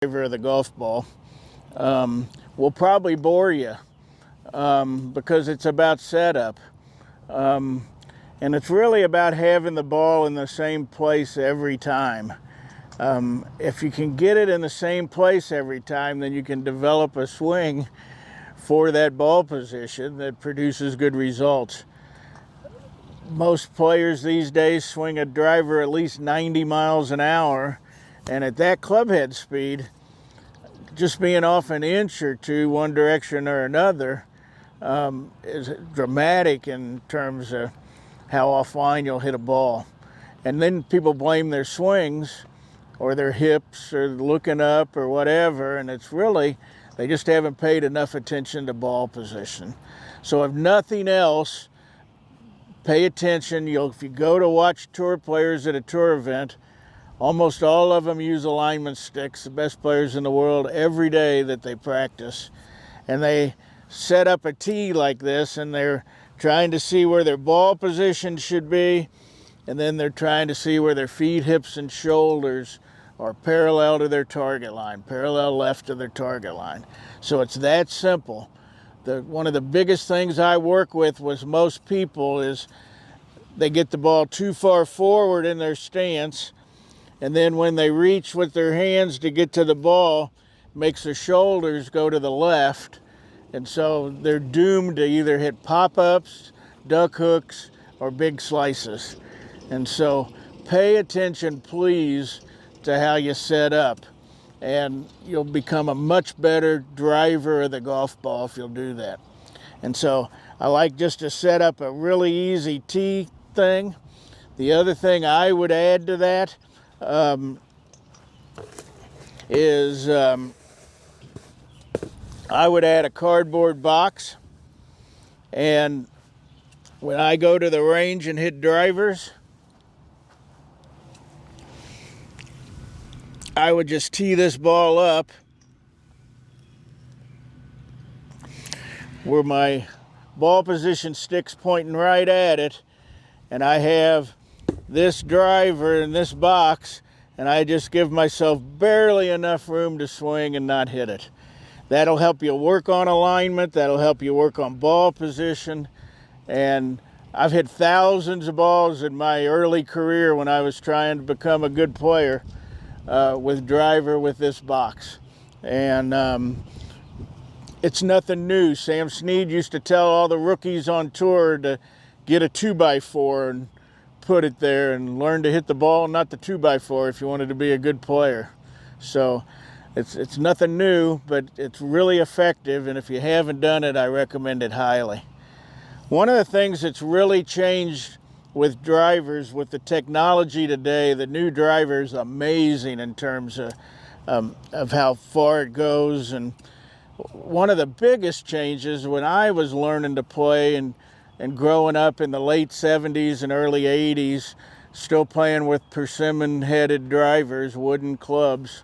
of the golf ball will probably bore you because it's about setup. And it's really about having the ball in the same place every time. If you can get it in the same place every time, then you can develop a swing for that ball position that produces good results. Most players these days swing a driver at least 90 miles an hour, and at that clubhead speed, just being off an inch or two one direction or another is dramatic in terms of how offline you'll hit a ball. And then people blame their swings or their hips or looking up or whatever, and it's really they just haven't paid enough attention to ball position. So if nothing else, pay attention. If you go to watch tour players at a tour event, almost all of them use alignment sticks, the best players in the world, every day that they practice. And they set up a tee like this, and they're trying to see where their ball position should be, and then they're trying to see where their feet, hips, and shoulders are parallel to their target line, parallel left to their target line. So it's that simple. One of the biggest things I work with most people is they get the ball too far forward in their stance, and then when they reach with their hands to get to the ball, makes their shoulders go to the left, and so they're doomed to either hit pop-ups, duck hooks, or big slices. And so pay attention, please, to how you set up, and you'll become a much better driver of the golf ball if you'll do that. And so I like just to set up a really easy tee thing. The other thing I would add to that is I would add a cardboard box, and when I go to the range and hit drivers, I would just tee this ball up where my ball position stick's pointing right at it, and I have this driver in this box, and I just give myself barely enough room to swing and not hit it. That'll help you work on alignment, that'll help you work on ball position, and I've hit thousands of balls in my early career when I was trying to become a good player with driver with this box. And it's nothing new. Sam Snead used to tell all the rookies on tour to get a 2x4 and put it there and learn to hit the ball, not the 2x4, if you wanted to be a good player. So it's nothing new, but it's really effective, and if you haven't done it, I recommend it highly. One of the things that's really changed with drivers, with the technology today, the new driver is amazing in terms of how far it goes. And one of the biggest changes when I was learning to play and growing up in the late 70s and early 80s, still playing with persimmon-headed drivers, wooden clubs,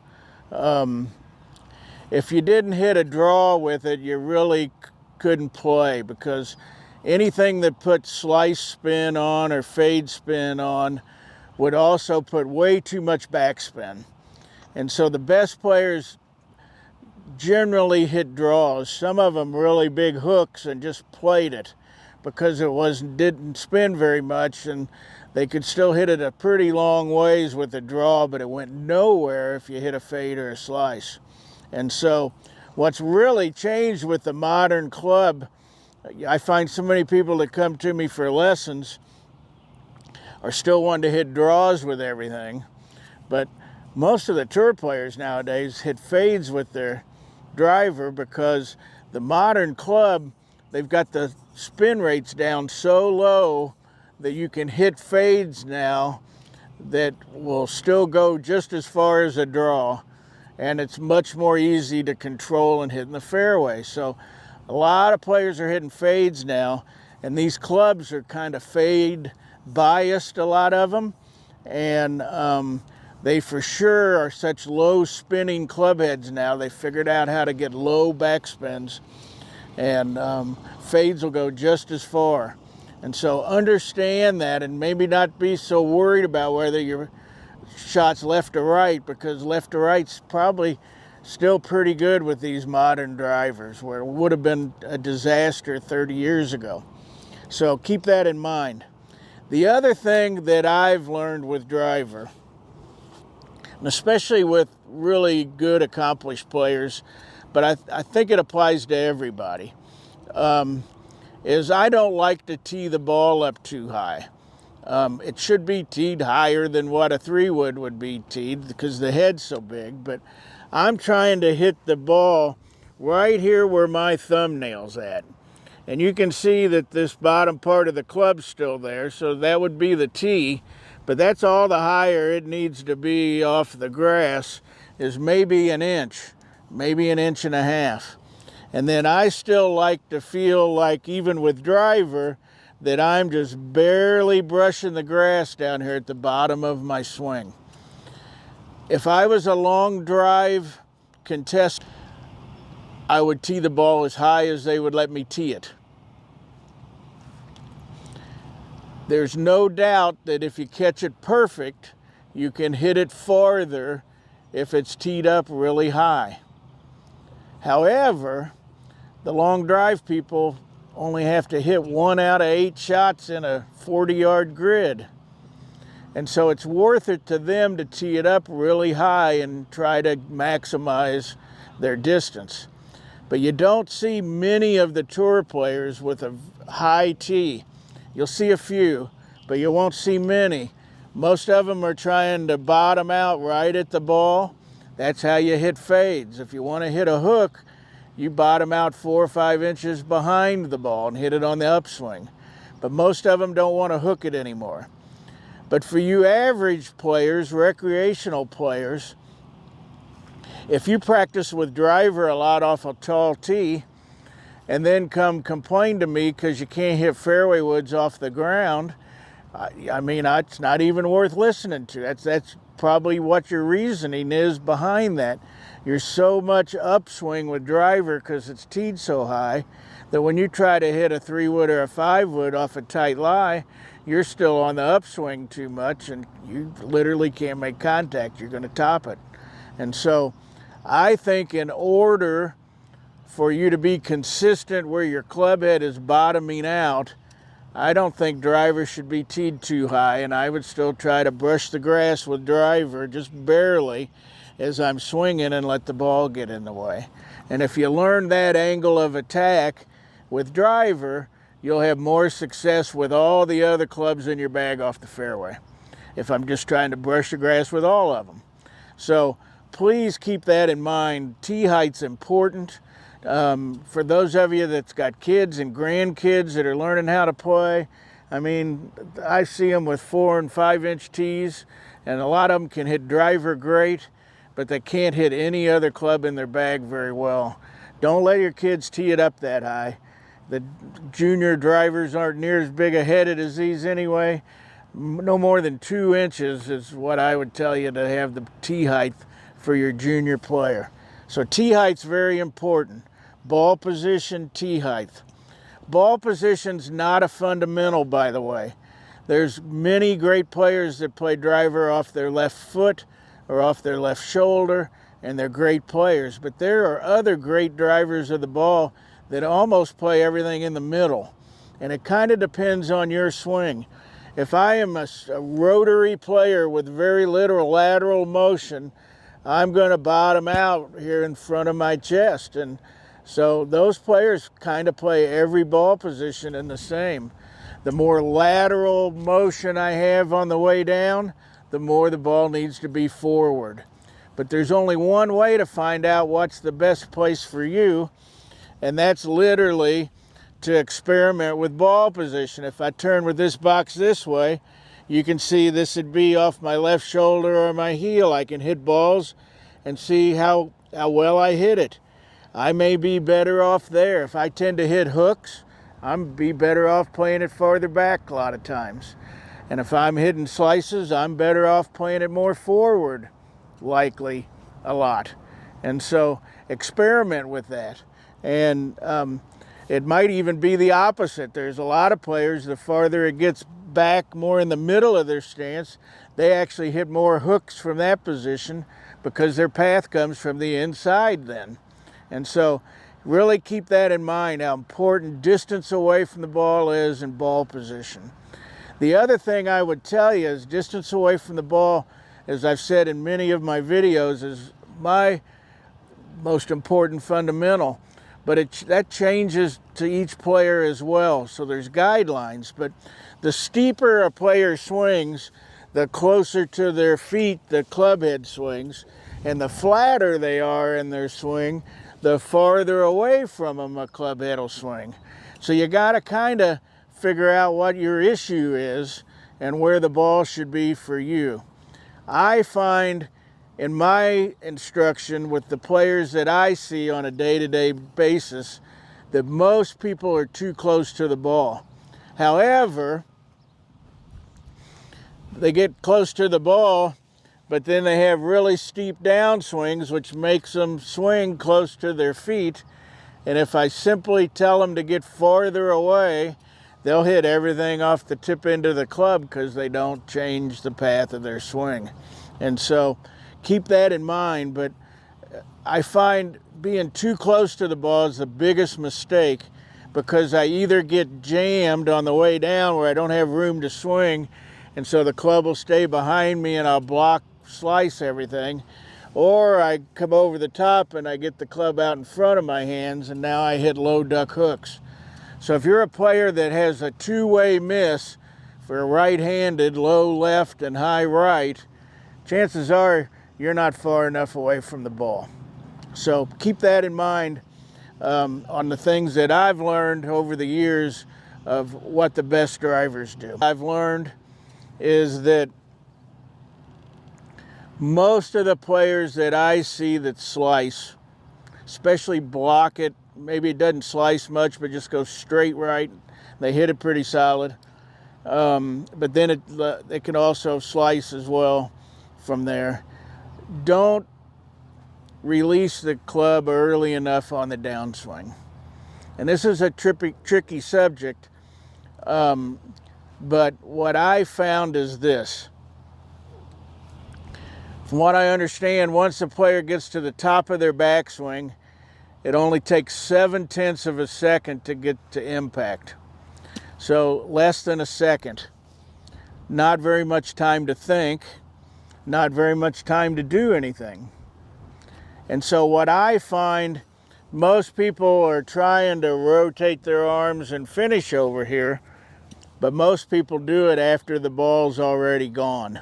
if you didn't hit a draw with it, you really couldn't play, because anything that put slice spin on or fade spin on would also put way too much backspin. And so the best players generally hit draws, some of them really big hooks, and just played it because it didn't spin very much, and they could still hit it a pretty long ways with a draw, but it went nowhere if you hit a fade or a slice. And so what's really changed with the modern club, I find so many people that come to me for lessons are still wanting to hit draws with everything, but most of the tour players nowadays hit fades with their driver because the modern club, they've got the spin rates down so low that you can hit fades now that will still go just as far as a draw, and it's much more easy to control and hit in the fairway. So a lot of players are hitting fades now, and these clubs are kind of fade biased, a lot of them, and they for sure are such low spinning club heads now. They figured out how to get low backspins, and fades will go just as far. And so understand that, and maybe not be so worried about whether your shot's left or right, because left or right's probably still pretty good with these modern drivers, where it would have been a disaster 30 years ago. So keep that in mind. The other thing that I've learned with driver, and especially with really good accomplished players, but I think it applies to everybody, is I don't like to tee the ball up too high. It should be teed higher than what a 3-wood would be teed because the head's so big, but I'm trying to hit the ball right here where my thumbnail's at. And you can see that this bottom part of the club's still there, so that would be the tee, but that's all the higher it needs to be off the grass is maybe an inch, maybe an inch and a half. And then I still like to feel like, even with driver, that I'm just barely brushing the grass down here at the bottom of my swing. If I was a long drive contestant, I would tee the ball as high as they would let me tee it. There's no doubt that if you catch it perfect, you can hit it farther if it's teed up really high. However, the long drive people only have to hit 1 out of 8 shots in a 40-yard grid. And so it's worth it to them to tee it up really high and try to maximize their distance. But you don't see many of the tour players with a high tee. You'll see a few, but you won't see many. Most of them are trying to bottom out right at the ball. That's how you hit fades. If you want to hit a hook, you bottom out 4 or 5 inches behind the ball and hit it on the upswing. But most of them don't want to hook it anymore. But for you average players, recreational players, if you practice with driver a lot off a tall tee and then come complain to me because you can't hit fairway woods off the ground, I mean, it's not even worth listening to. That's probably what your reasoning is behind that. You're so much upswing with driver because it's teed so high that when you try to hit a 3-wood or a 5-wood off a tight lie, you're still on the upswing too much and you literally can't make contact. You're going to top it. And so I think in order for you to be consistent where your club head is bottoming out, I don't think driver should be teed too high, and I would still try to brush the grass with driver just barely as I'm swinging and let the ball get in the way. And if you learn that angle of attack with driver, you'll have more success with all the other clubs in your bag off the fairway, if I'm just trying to brush the grass with all of them. So please keep that in mind. Tee height's important. For those of you that's got kids and grandkids that are learning how to play, I mean, I see them with 4 and 5 inch tees, and a lot of them can hit driver great, but they can't hit any other club in their bag very well. Don't let your kids tee it up that high. The junior drivers aren't near as big a headed as these anyway. No more than 2 inches is what I would tell you to have the tee height for your junior player. So tee height's very important. Ball position, tee height. Ball position's not a fundamental, by the way. There's many great players that play driver off their left foot or off their left shoulder, and they're great players. But there are other great drivers of the ball that almost play everything in the middle. And it kind of depends on your swing. If I am a rotary player with very little lateral motion, I'm going to bottom out here in front of my chest. And so those players kind of play every ball position in the same. The more lateral motion I have on the way down, the more the ball needs to be forward. But there's only one way to find out what's the best place for you, and that's literally to experiment with ball position. If I turn with this box this way, you can see this would be off my left shoulder or my heel. I can hit balls and see how well I hit it. I may be better off there. If I tend to hit hooks, I'm be better off playing it farther back a lot of times. And if I'm hitting slices, I'm better off playing it more forward, likely a lot. And so experiment with that. And it might even be the opposite. There's a lot of players, the farther it gets back more in the middle of their stance, they actually hit more hooks from that position, because their path comes from the inside then. And so really keep that in mind, how important distance away from the ball is and ball position. The other thing I would tell you is distance away from the ball, as I've said in many of my videos, is my most important fundamental. But that changes to each player as well. So there's guidelines, but the steeper a player swings, the closer to their feet the club head swings, and the flatter they are in their swing, the farther away from them a club head will swing. So you got to kind of figure out what your issue is and where the ball should be for you. I find in my instruction with the players that I see on a day-to-day basis that most people are too close to the ball. However, they get close to the ball, but then they have really steep downswings, which makes them swing close to their feet. And if I simply tell them to get farther away, they'll hit everything off the tip end of the club because they don't change the path of their swing. And so keep that in mind. But I find being too close to the ball is the biggest mistake, because I either get jammed on the way down where I don't have room to swing, and so the club will stay behind me and I'll slice everything, or I come over the top and I get the club out in front of my hands and now I hit low duck hooks. So if you're a player that has a two-way miss for a right-handed, low left and high right, chances are you're not far enough away from the ball. So keep that in mind on the things that I've learned over the years of what the best drivers do. I've learned is that most of the players that I see that slice, especially block it, maybe it doesn't slice much, but just goes straight right, they hit it pretty solid. But then it can also slice as well from there. Don't release the club early enough on the downswing. And this is a tricky subject, but what I found is this. From what I understand, once a player gets to the top of their backswing, it only takes 7/10 of a second to get to impact. So less than a second. Not very much time to think, not very much time to do anything. And so what I find, most people are trying to rotate their arms and finish over here, but most people do it after the ball's already gone.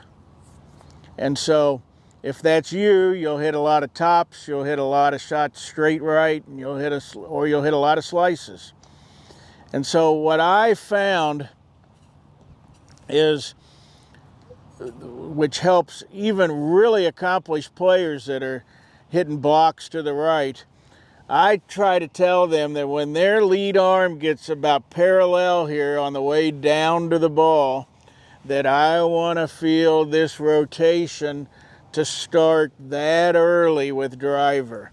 And so if that's you, you'll hit a lot of tops, you'll hit a lot of shots straight right, and you'll hit a lot of slices. And so what I found is, which helps even really accomplished players that are hitting blocks to the right, I try to tell them that when their lead arm gets about parallel here on the way down to the ball, that I want to feel this rotation to start that early with driver.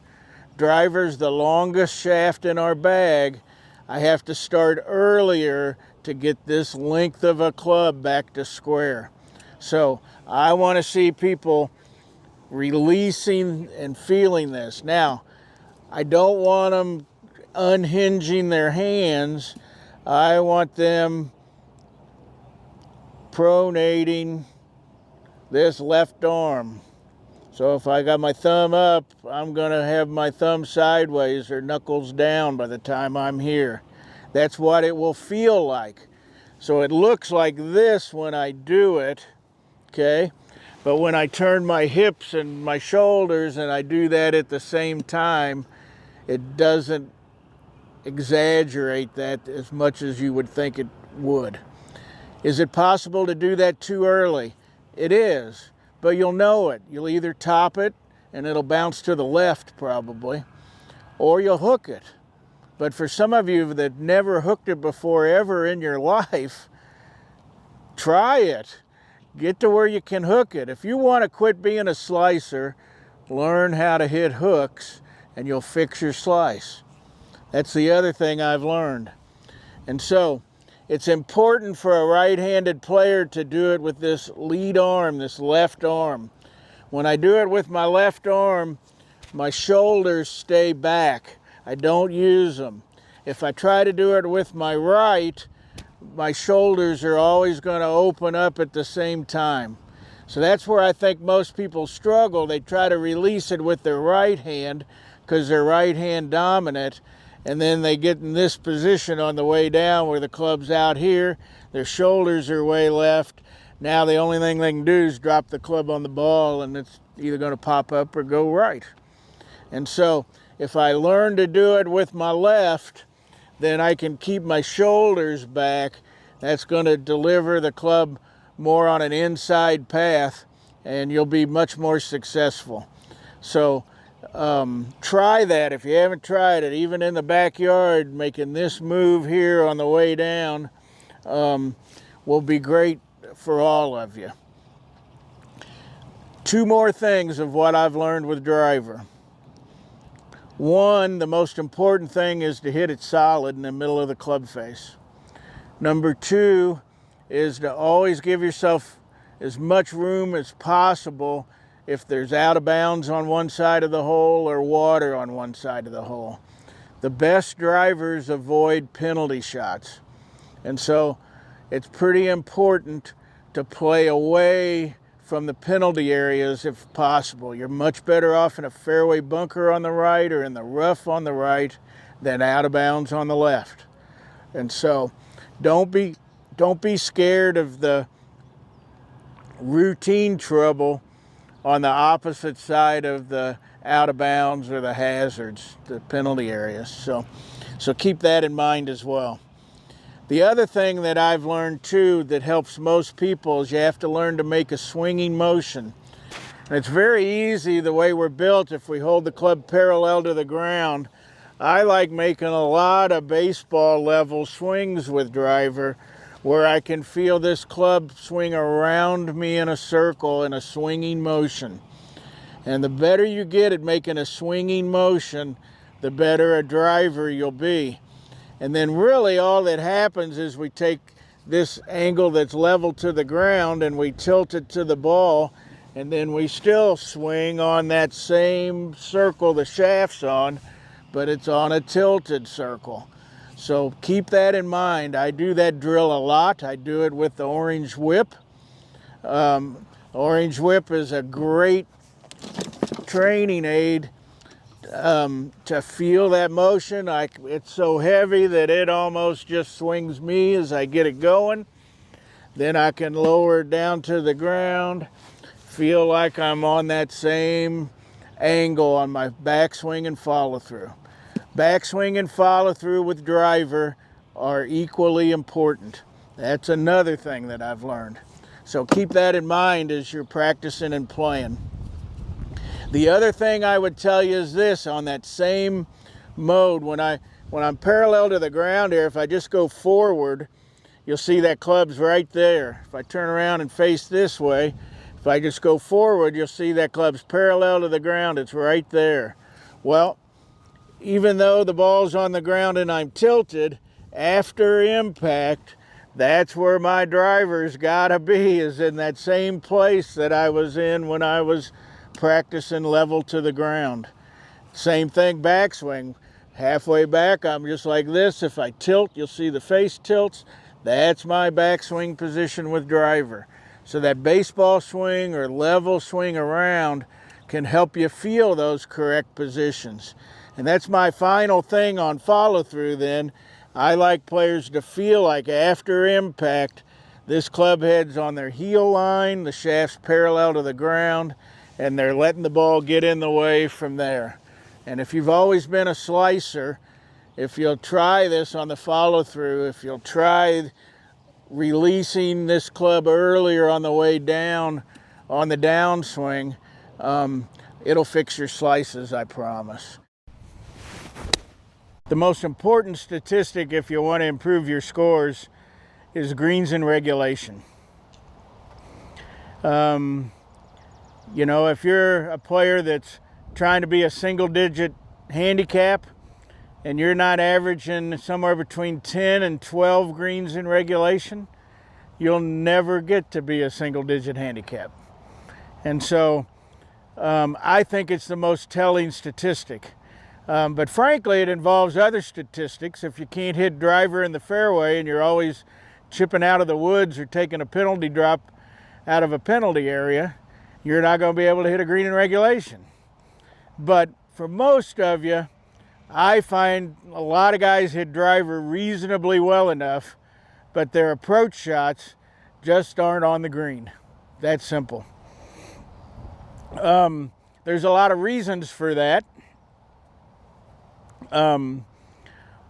Driver's the longest shaft in our bag. I have to start earlier to get this length of a club back to square. So I want to see people releasing and feeling this. Now, I don't want them unhinging their hands. I want them pronating this left arm. So if I got my thumb up, I'm going to have my thumb sideways or knuckles down by the time I'm here. That's what it will feel like. So it looks like this when I do it, okay? But when I turn my hips and my shoulders and I do that at the same time, it doesn't exaggerate that as much as you would think it would. Is it possible to do that too early? It is. But you'll know it. You'll either top it and it'll bounce to the left probably, or you'll hook it. But for some of you that never hooked it before ever in your life, try it. Get to where you can hook it. If you want to quit being a slicer, learn how to hit hooks and you'll fix your slice. That's the other thing I've learned. And so it's important for a right-handed player to do it with this lead arm, this left arm. When I do it with my left arm, my shoulders stay back. I don't use them. If I try to do it with my right, my shoulders are always going to open up at the same time. So that's where I think most people struggle. They try to release it with their right hand because they're right hand dominant, and then they get in this position on the way down where the club's out here, their shoulders are way left. Now the only thing they can do is drop the club on the ball, and it's either going to pop up or go right. And so if I learn to do it with my left, then I can keep my shoulders back. That's going to deliver the club more on an inside path, and you'll be much more successful. So try that if you haven't tried it. Even in the backyard, making this move here on the way down will be great for all of you. Two more things of what I've learned with driver. One, the most important thing is to hit it solid in the middle of the club face. Number two is to always give yourself as much room as possible if there's out of bounds on one side of the hole or water on one side of the hole. The best drivers avoid penalty shots. And so it's pretty important to play away from the penalty areas if possible. You're much better off in a fairway bunker on the right or in the rough on the right than out of bounds on the left. And so don't be scared of the routine trouble on the opposite side of the out of bounds or the hazards, the penalty areas. So keep that in mind as well. The other thing that I've learned too that helps most people is you have to learn to make a swinging motion. And it's very easy the way we're built if we hold the club parallel to the ground. I like making a lot of baseball level swings with driver where I can feel this club swing around me in a circle in a swinging motion. And the better you get at making a swinging motion, the better a driver you'll be. And then really all that happens is we take this angle that's level to the ground and we tilt it to the ball, and then we still swing on that same circle the shaft's on, but it's on a tilted circle. So keep that in mind. I do that drill a lot. I do it with the orange whip. Orange whip is a great training aid to feel that motion. It's so heavy that it almost just swings me as I get it going. Then I can lower it down to the ground, feel like I'm on that same angle on my backswing and follow through. Backswing and follow through with driver are equally important. That's another thing that I've learned. So keep that in mind as you're practicing and playing. The other thing I would tell you is this: on that same mode, when I'm parallel to the ground here, if I just go forward, you'll see that club's right there. If I turn around and face this way, if I just go forward, you'll see that club's parallel to the ground. It's right there. Well, even though the ball's on the ground and I'm tilted, after impact, that's where my driver's gotta be, is in that same place that I was in when I was practicing level to the ground. Same thing backswing. Halfway back, I'm just like this. If I tilt, you'll see the face tilts. That's my backswing position with driver. So that baseball swing or level swing around can help you feel those correct positions. And that's my final thing on follow through then. I like players to feel like after impact, this club head's on their heel line, the shaft's parallel to the ground, and they're letting the ball get in the way from there. And if you've always been a slicer, if you'll try this on the follow through, if you'll try releasing this club earlier on the way down on the downswing, it'll fix your slices, I promise. The most important statistic if you want to improve your scores is greens in regulation. You know, if you're a player that's trying to be a single-digit handicap and you're not averaging somewhere between 10 and 12 greens in regulation, you'll never get to be a single-digit handicap. And so I think it's the most telling statistic. But frankly, it involves other statistics. If you can't hit driver in the fairway and you're always chipping out of the woods or taking a penalty drop out of a penalty area, you're not going to be able to hit a green in regulation. But for most of you, I find a lot of guys hit driver reasonably well enough, but their approach shots just aren't on the green. That simple. There's a lot of reasons for that.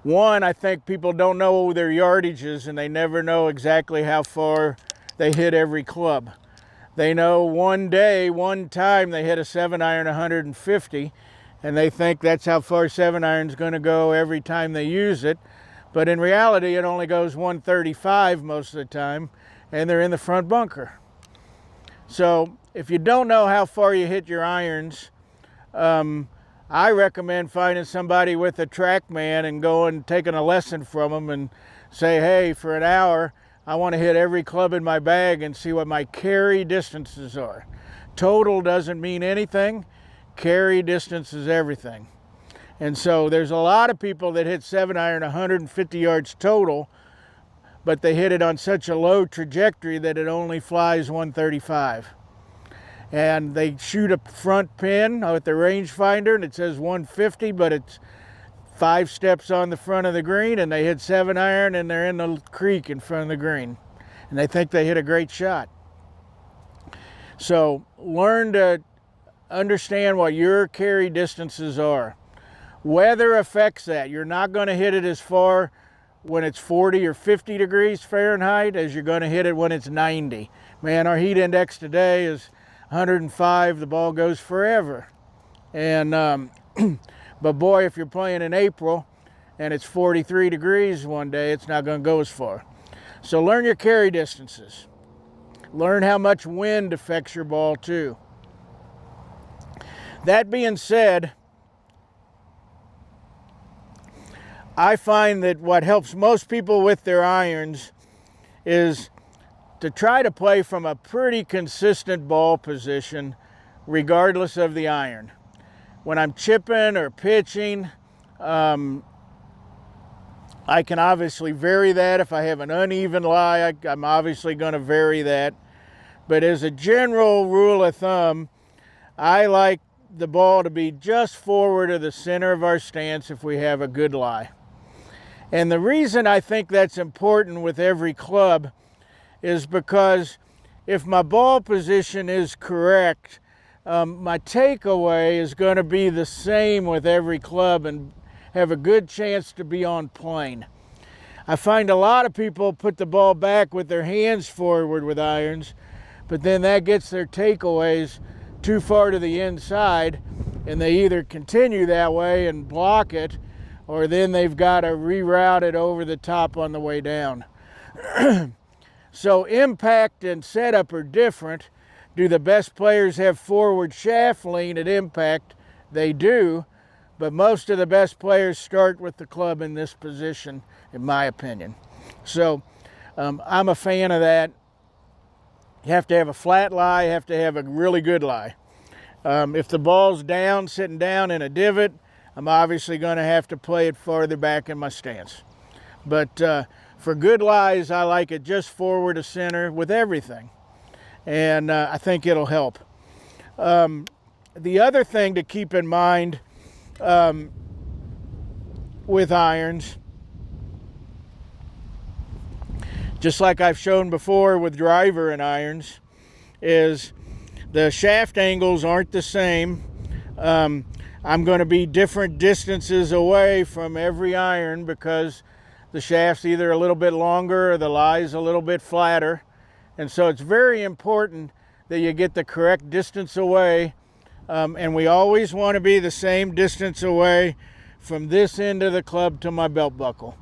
One, I think people don't know their yardages and they never know exactly how far they hit every club. They know one time they hit a 7-iron 150 and they think that's how far 7-iron's going to go every time they use it. But in reality, it only goes 135 most of the time, and they're in the front bunker. So if you don't know how far you hit your irons, I recommend finding somebody with a TrackMan and going and taking a lesson from them and say, hey, for an hour, I want to hit every club in my bag and see what my carry distances are. Total doesn't mean anything. Carry distance is everything. And so there's a lot of people that hit 7-iron 150 yards total, but they hit it on such a low trajectory that it only flies 135. And they shoot a front pin with the rangefinder and it says 150, but it's 5 steps on the front of the green, and they hit 7-iron and they're in the creek in front of the green. And they think they hit a great shot. So learn to understand what your carry distances are. Weather affects that. You're not going to hit it as far when it's 40 or 50 degrees Fahrenheit as you're going to hit it when it's 90. Man, our heat index today is 105. The ball goes forever. And but boy, if you're playing in April and it's 43 degrees one day, it's not going to go as far. So learn your carry distances. Learn how much wind affects your ball too. That being said, I find that what helps most people with their irons is to try to play from a pretty consistent ball position regardless of the iron. When I'm chipping or pitching, I can obviously vary that. If I have an uneven lie, I'm obviously going to vary that. But as a general rule of thumb, I like the ball to be just forward of the center of our stance if we have a good lie. And the reason I think that's important with every club is because if my ball position is correct, my takeaway is going to be the same with every club and have a good chance to be on plane. I find a lot of people put the ball back with their hands forward with irons, but then that gets their takeaways too far to the inside, and they either continue that way and block it, or then they've got to reroute it over the top on the way down. So impact and setup are different. Do the best players have forward shaft lean at impact? They do, but most of the best players start with the club in this position, in my opinion. So I'm a fan of that. You have to have a flat lie, you have to have a really good lie. If the ball's down, sitting down in a divot, I'm obviously going to have to play it farther back in my stance. But for good lies, I like it just forward to center with everything. And I think it'll help. The other thing to keep in mind with irons, just like I've shown before with driver and irons, is the shaft angles aren't the same. I'm going to be different distances away from every iron because the shaft's either a little bit longer or the lie's a little bit flatter. And so it's very important that you get the correct distance away. And we always want to be the same distance away from this end of the club to my belt buckle.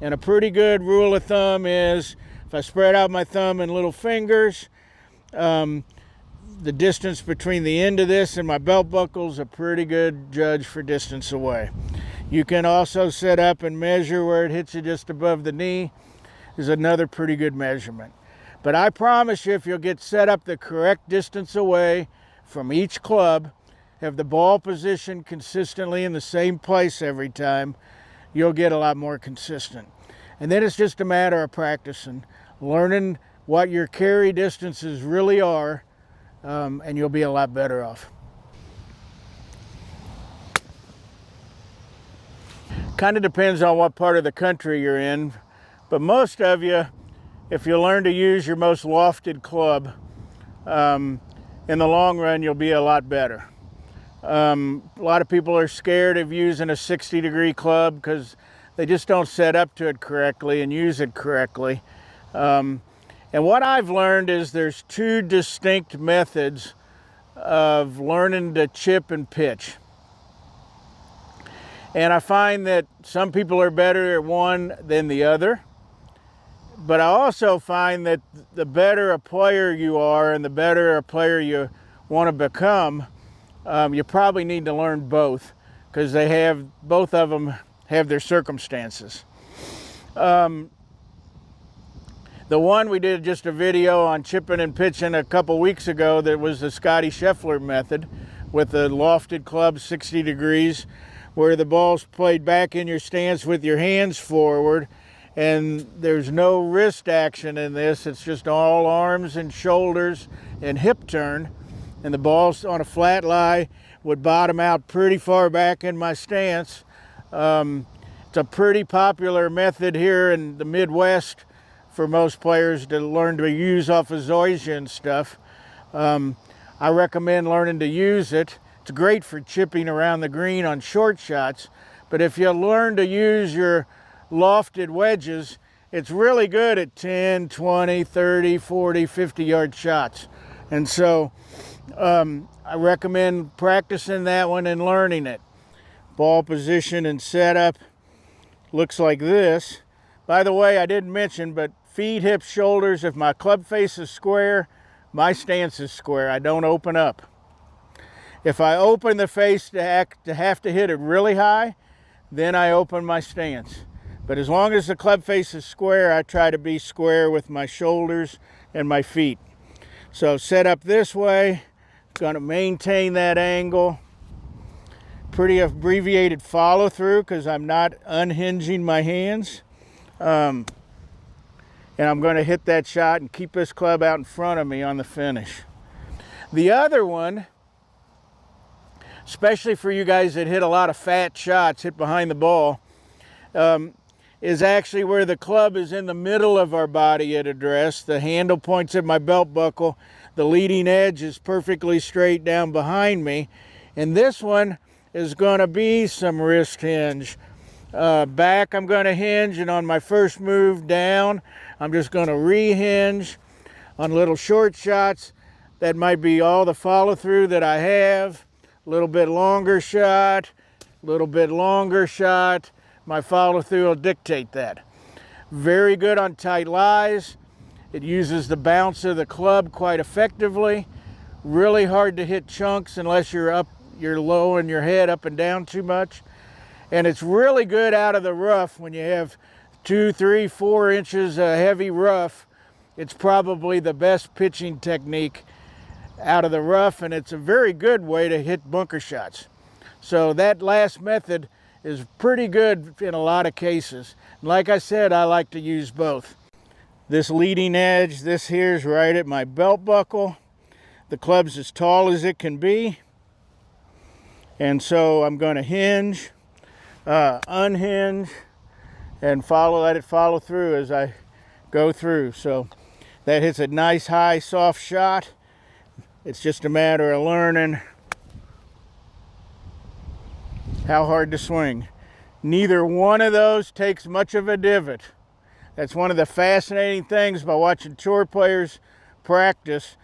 And a pretty good rule of thumb is if I spread out my thumb and little fingers, the distance between the end of this and my belt buckle is a pretty good judge for distance away. You can also set up and measure where it hits you just above the knee is another pretty good measurement. But I promise you, if you'll get set up the correct distance away from each club, have the ball position consistently in the same place every time, you'll get a lot more consistent. And then it's just a matter of practicing, learning what your carry distances really are, and you'll be a lot better off. Kind of depends on what part of the country you're in, but most of you, if you learn to use your most lofted club, in the long run you'll be a lot better. A lot of people are scared of using a 60-degree club because they just don't set up to it correctly and use it correctly. And what I've learned is there's two distinct methods of learning to chip and pitch. And I find that some people are better at one than the other. But I also find that the better a player you are and the better a player you want to become, you probably need to learn both, because both of them have their circumstances. The one we did just a video on chipping and pitching a couple weeks ago, that was the Scotty Scheffler method with the lofted club 60 degrees, where the ball's played back in your stance with your hands forward, and there's no wrist action in this. It's just all arms and shoulders and hip turn, and the ball's on a flat lie, would bottom out pretty far back in my stance. It's a pretty popular method here in the Midwest for most players to learn to use off of zoysia and stuff. I recommend learning to use it. It's great for chipping around the green on short shots, but if you learn to use your lofted wedges, it's really good at 10, 20, 30, 40, 50-yard shots. And so I recommend practicing that one and learning it. Ball position and setup looks like this. By the way, I didn't mention, but feet, hips, shoulders, if my club face is square, my stance is square. I don't open up. If I open the face to have to hit it really high, then I open my stance. But as long as the club face is square, I try to be square with my shoulders and my feet. So set up this way, gonna maintain that angle. Pretty abbreviated follow through because I'm not unhinging my hands. And I'm gonna hit that shot and keep this club out in front of me on the finish. The other one, especially for you guys that hit a lot of fat shots, hit behind the ball, is actually where the club is in the middle of our body at address. The handle points at my belt buckle. The leading edge is perfectly straight down behind me. And this one is going to be some wrist hinge. Back I'm going to hinge, and on my first move down, I'm just going to re-hinge. On little short shots, that might be all the follow through that I have. A little bit longer shot, a little bit longer shot. My follow through will dictate that. Very good on tight lies. It uses the bounce of the club quite effectively. Really hard to hit chunks unless you're low in your head up and down too much. And it's really good out of the rough when you have 2, 3, 4 inches of heavy rough. It's probably the best pitching technique out of the rough, and it's a very good way to hit bunker shots. So that last method is pretty good in a lot of cases. Like I said, I like to use both. This leading edge, this here is right at my belt buckle. The club's as tall as it can be. And so I'm going to hinge, unhinge, and let it follow through as I go through. So that hits a nice high soft shot. It's just a matter of learning how hard to swing. Neither one of those takes much of a divot. That's one of the fascinating things by watching tour players practice.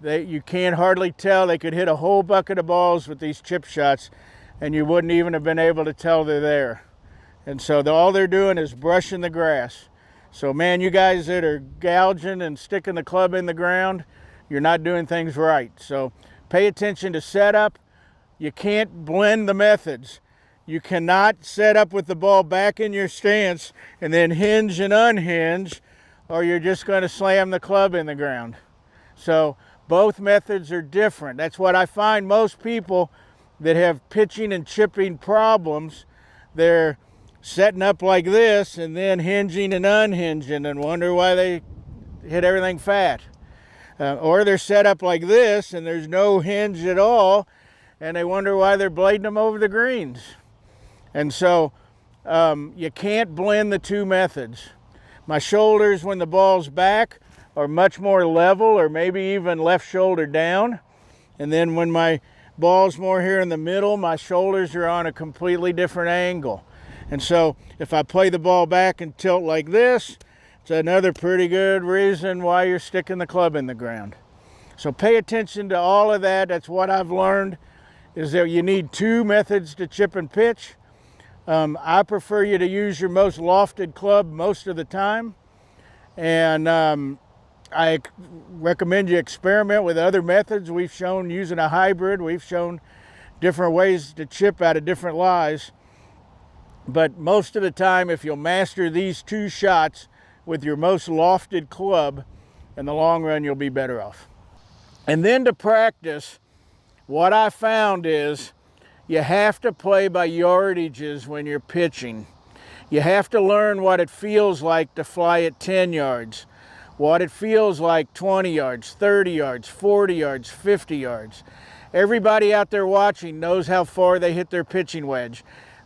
You can't hardly tell. They could hit a whole bucket of balls with these chip shots, and you wouldn't even have been able to tell they're there. And so all they're doing is brushing the grass. So man, you guys that are gouging and sticking the club in the ground, you're not doing things right. So pay attention to setup. You can't blend the methods. You cannot set up with the ball back in your stance and then hinge and unhinge, or you're just going to slam the club in the ground. So Both methods are different. That's what I find most people that have pitching and chipping problems, they're setting up like this and then hinging and unhinging and wonder why they hit everything fat. Or they're set up like this and there's no hinge at all and they wonder why they're blading them over the greens. And so you can't blend the two methods. My shoulders when the ball's back are much more level, or maybe even left shoulder down. And then when my ball's more here in the middle, my shoulders are on a completely different angle. And so if I play the ball back and tilt like this, it's another pretty good reason why you're sticking the club in the ground. So pay attention to all of that. That's what I've learned, is that you need two methods to chip and pitch. I prefer you to use your most lofted club most of the time. And I recommend you experiment with other methods. We've shown using a hybrid. We've shown different ways to chip out of different lies. But most of the time, if you'll master these two shots with your most lofted club, in the long run, you'll be better off. And then to practice, what I found is you have to play by yardages when you're pitching. You have to learn what it feels like to fly at 10 yards, what it feels like 20 yards, 30 yards, 40 yards, 50 yards. Everybody out there watching knows how far they hit their pitching wedge.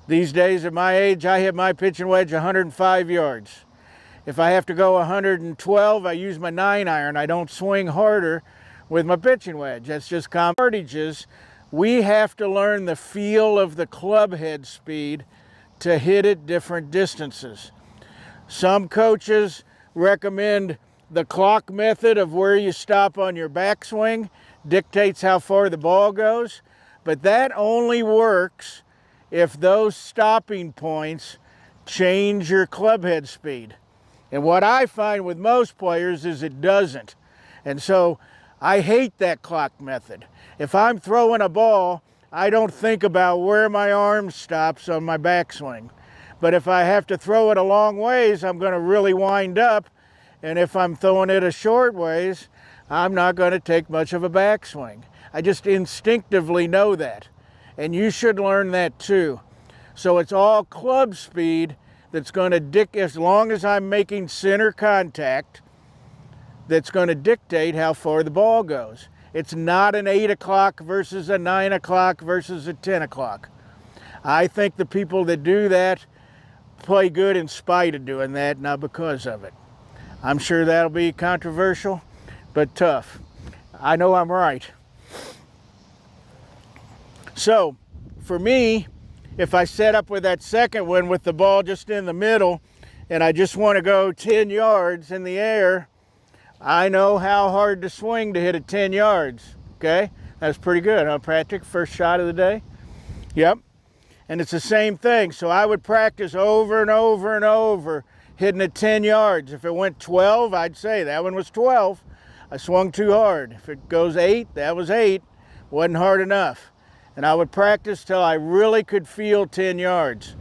These days at my age, I hit my pitching wedge 105 yards. If I have to go 112, I use my 9-iron. I don't swing harder with my pitching wedge. That's just common yardages. We have to learn the feel of the club head speed to hit at different distances. Some coaches recommend the clock method of where you stop on your backswing dictates how far the ball goes, but that only works if those stopping points change your club head speed. And what I find with most players is it doesn't. And so I hate that clock method. If I'm throwing a ball, I don't think about where my arm stops on my backswing. But if I have to throw it a long ways, I'm going to really wind up. And if I'm throwing it a short ways, I'm not going to take much of a backswing. I just instinctively know that. And you should learn that too. So it's all club speed that's going to dictate, as long as I'm making center contact, that's going to dictate how far the ball goes. It's not an 8 o'clock versus a 9 o'clock versus a 10 o'clock. I think the people that do that play good in spite of doing that, not because of it. I'm sure that'll be controversial, but tough. I know I'm right. So, for me, if I set up with that second one with the ball just in the middle, and I just want to go 10 yards in the air, I know how hard to swing to hit at 10 yards, okay? That's pretty good, huh, Patrick? First shot of the day? Yep. And it's the same thing. So I would practice over and over and over hitting at 10 yards. If it went 12, I'd say that one was 12. I swung too hard. If it goes 8, that was 8. Wasn't hard enough. And I would practice till I really could feel 10 yards.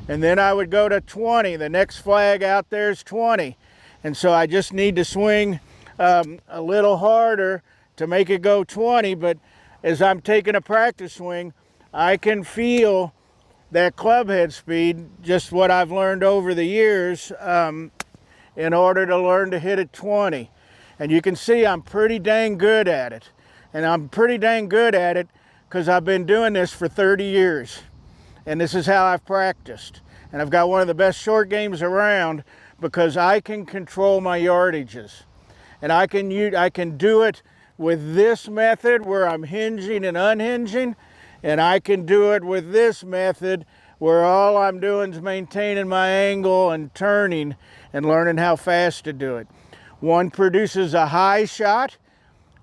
And then I would go to 20. The next flag out there is 20. And so I just need to swing a little harder to make it go 20. But as I'm taking a practice swing, I can feel that club head speed, just what I've learned over the years, in order to learn to hit at 20. And you can see I'm pretty dang good at it. And I'm pretty dang good at it because I've been doing this for 30 years. And this is how I've practiced. And I've got one of the best short games around because I can control my yardages. And I can do it with this method where I'm hinging and unhinging. And I can do it with this method where all I'm doing is maintaining my angle and turning and learning how fast to do it. One produces a high shot.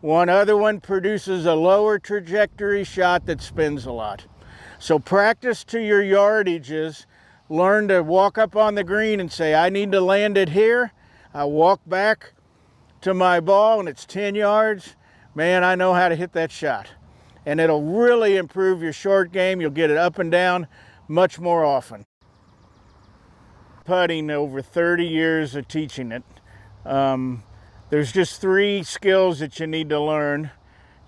One other one produces a lower trajectory shot that spins a lot. So practice to your yardages. Learn to walk up on the green and say, I need to land it here. I walk back to my ball and it's 10 yards. Man, I know how to hit that shot. And it'll really improve your short game. You'll get it up and down much more often. Putting over 30 years of teaching it. There's just 3 skills that you need to learn.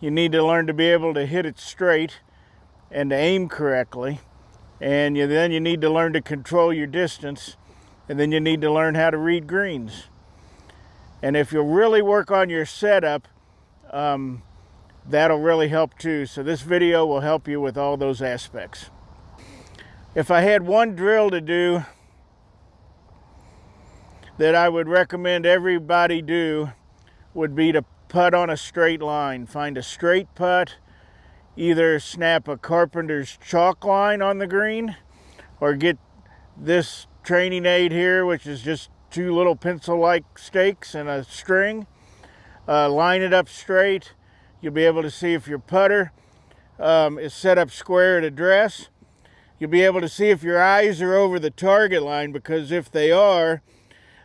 You need to learn to be able to hit it straight and to aim correctly. And then you need to learn to control your distance. And then you need to learn how to read greens. And if you really work on your setup, that'll really help too. So this video will help you with all those aspects. If I had one drill to do that I would recommend everybody do, would be to putt on a straight line. Find a straight putt, either snap a carpenter's chalk line on the green, or get this training aid here, which is just 2 little pencil-like stakes and a string. Line it up straight. You'll be able to see if your putter is set up square at address. You'll be able to see if your eyes are over the target line, because if they are,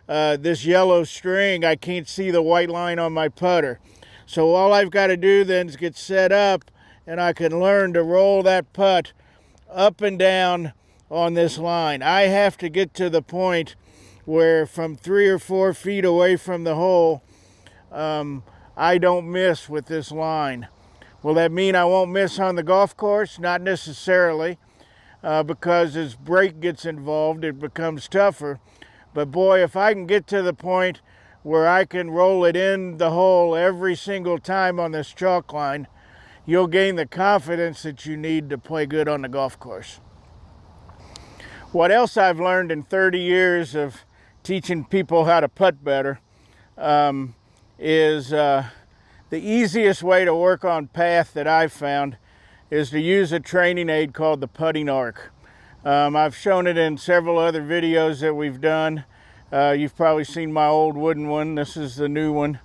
this yellow string, I can't see the white line on my putter. So all I've got to do then is get set up, and I can learn to roll that putt up and down on this line. I have to get to the point where from 3 or 4 feet away from the hole, I don't miss with this line. Will that mean I won't miss on the golf course? Not necessarily, because as break gets involved, it becomes tougher. But boy, if I can get to the point where I can roll it in the hole every single time on this chalk line, you'll gain the confidence that you need to play good on the golf course. What else I've learned in 30 years of teaching people how to putt better is the easiest way to work on path that I've found is to use a training aid called the putting arc. I've shown it in several other videos that we've done. You've probably seen my old wooden one. This is the new one.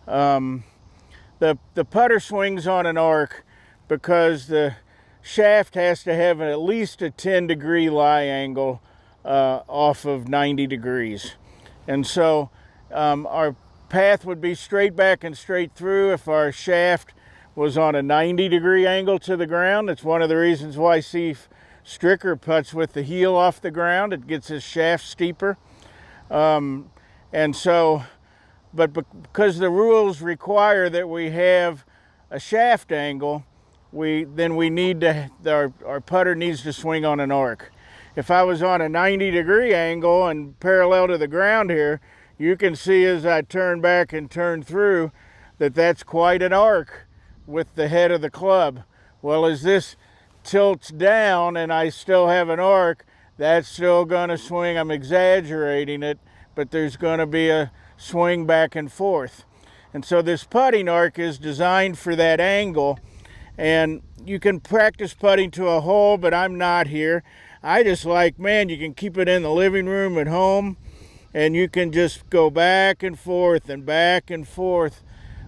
The putter swings on an arc because the shaft has to have at least a 10-degree lie angle off of 90 degrees. And so our path would be straight back and straight through if our shaft was on a 90-degree angle to the ground. It's one of the reasons why Steve Stricker putts with the heel off the ground. It gets his shaft steeper. And so, but because the rules require that we have a shaft angle, we need to, our putter needs to swing on an arc. If I was on a 90-degree angle and parallel to the ground here, you can see as I turn back and turn through that that's quite an arc with the head of the club. Well, as this tilts down and I still have an arc, that's still going to swing. I'm exaggerating it, but there's going to be a swing back and forth. And so this putting arc is designed for that angle. And you can practice putting to a hole, but I'm not here. I just like, man, you can keep it in the living room at home, and you can just go back and forth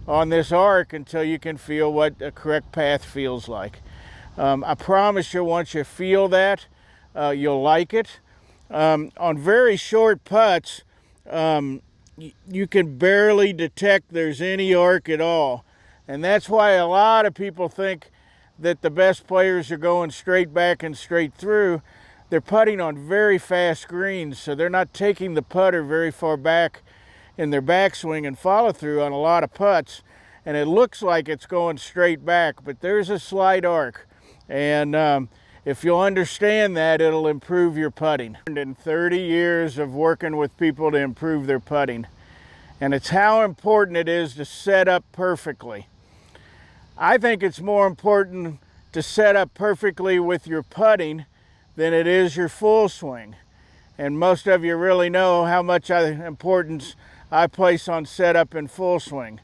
on this arc until you can feel what a correct path feels like. I promise you, once you feel that, you'll like it. On very short putts, you can barely detect there's any arc at all. And that's why a lot of people think that the best players are going straight back and straight through. They're putting on very fast greens, so they're not taking the putter very far back in their backswing and follow through on a lot of putts. And it looks like it's going straight back, but there's a slight arc. And if you'll understand that, it'll improve your putting. In 30 years of working with people to improve their putting, and it's how important it is to set up perfectly. I think it's more important to set up perfectly with your putting than it is your full swing. And most of you really know how much importance I place on setup and full swing.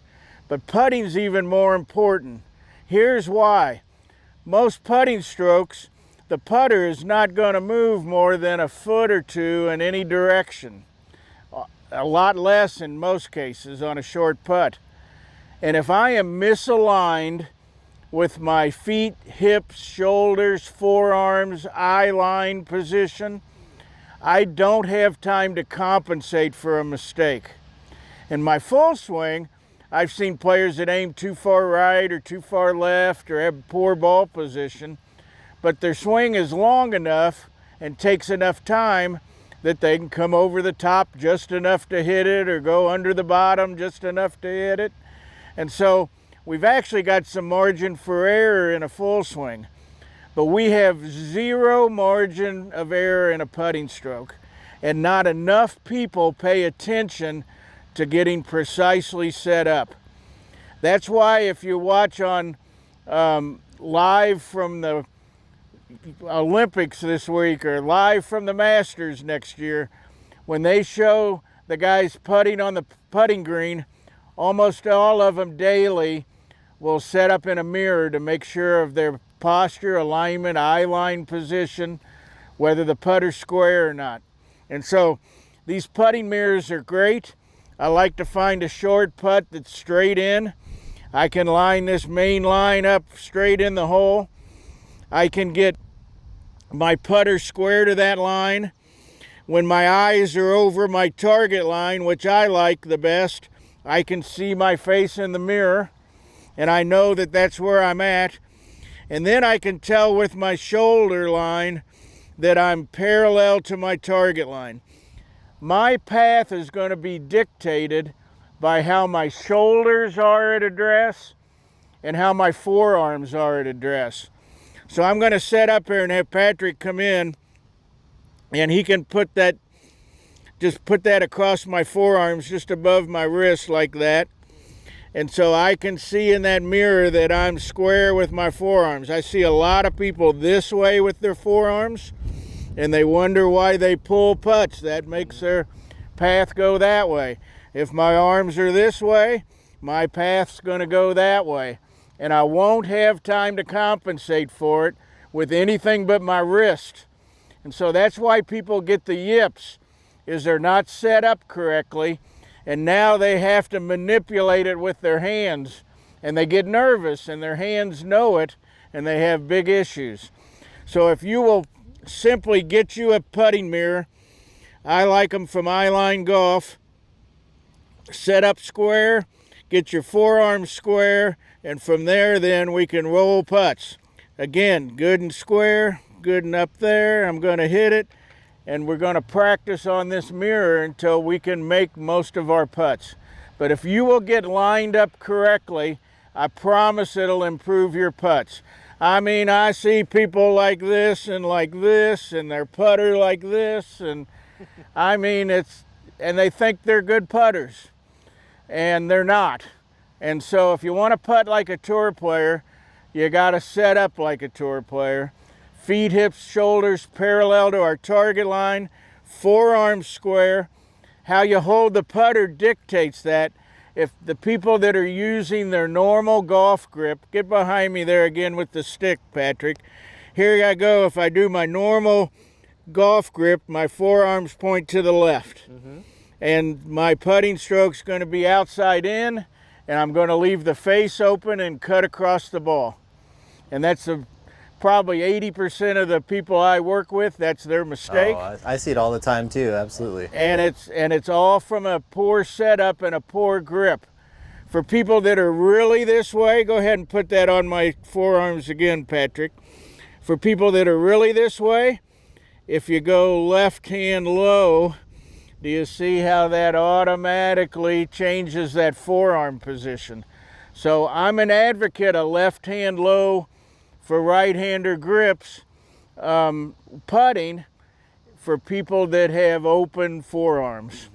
But putting's even more important. Here's why. Most putting strokes, the putter is not going to move more than a foot or two in any direction. A lot less in most cases on a short putt. And if I am misaligned with my feet, hips, shoulders, forearms, eye line position, I don't have time to compensate for a mistake. In my full swing, I've seen players that aim too far right or too far left or have poor ball position, but their swing is long enough and takes enough time that they can come over the top just enough to hit it, or go under the bottom just enough to hit it. And so we've actually got some margin for error in a full swing, but we have zero margin of error in a putting stroke, and not enough people pay attention to getting precisely set up. That's why if you watch on live from the Olympics this week, or live from the Masters next year, when they show the guys putting on the putting green, almost all of them daily will set up in a mirror to make sure of their posture, alignment, eye line position, whether the putter's square or not. And so these putting mirrors are great. I like to find a short putt that's straight in. I can line this main line up straight in the hole. I can get my putter square to that line. When my eyes are over my target line, which I like the best, I can see my face in the mirror, and I know that that's where I'm at. And then I can tell with my shoulder line that I'm parallel to my target line. My path is going to be dictated by how my shoulders are at address and how my forearms are at address. So I'm going to set up here and have Patrick come in, and he can put that, just put that across my forearms just above my wrist like that. And so I can see in that mirror that I'm square with my forearms. I see a lot of people this way with their forearms, and they wonder why they pull putts. That makes their path go that way. If my arms are this way, my path's going to go that way. And I won't have time to compensate for it with anything but my wrist. And so that's why people get the yips, is they're not set up correctly, and now they have to manipulate it with their hands, and they get nervous, and their hands know it, and they have big issues. So if you will simply get you a putting mirror, I like them from Eyeline Golf, set up square, get your forearms square, and from there then we can roll putts. Again, good and square, good and up there. I'm going to hit it, and we're going to practice on this mirror until we can make most of our putts. But if you will get lined up correctly, I promise it'll improve your putts. I mean, I see people like this, and their putter like this, and I mean, and they think they're good putters, and they're not. And so if you want to putt like a tour player, you got to set up like a tour player. Feet, hips, shoulders parallel to our target line, forearms square. How you hold the putter dictates that. If the people that are using their normal golf grip, get behind me there again with the stick, Patrick. Here I go. If I do my normal golf grip, my forearms point to the left. And my putting stroke's going to be outside in, and I'm going to leave the face open and cut across the ball. And that's probably 80% of the people I work with, that's their mistake. Oh, I see it all the time too, absolutely. And it's all from a poor setup and a poor grip. For people that are really this way, go ahead and put that on my forearms again, Patrick. For people that are really this way, if you go left hand low, do you see how that automatically changes that forearm position? So I'm an advocate of left hand low for right-hander grips, putting for people that have open forearms.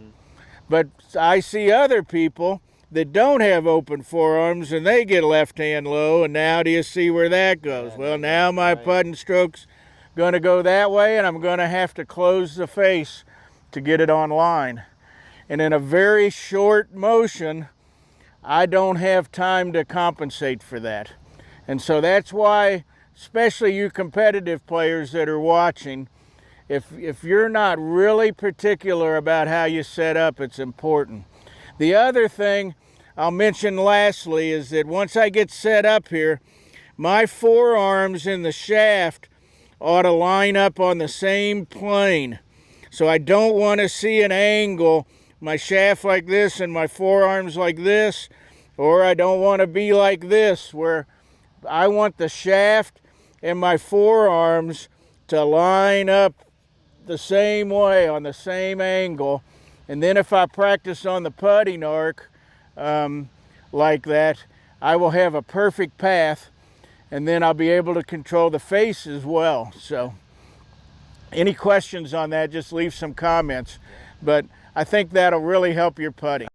But I see other people that don't have open forearms, and they get left hand low, and now do you see where that goes? Well, now my putting stroke's going to go that way, and I'm going to have to close the face to get it on line. And in a very short motion, I don't have time to compensate for that. And so that's why, especially you competitive players that are watching, if you're not really particular about how you set up, it's important. The other thing I'll mention lastly is that once I get set up here, my forearms in the shaft ought to line up on the same plane. So I don't want to see an angle, my shaft like this and my forearms like this, or I don't want to be like this, where I want the shaft and my forearms to line up the same way on the same angle. And then if I practice on the putting arc like that, I will have a perfect path, and then I'll be able to control the face as well. So any questions on that, just leave some comments. But I think that'll really help your putting.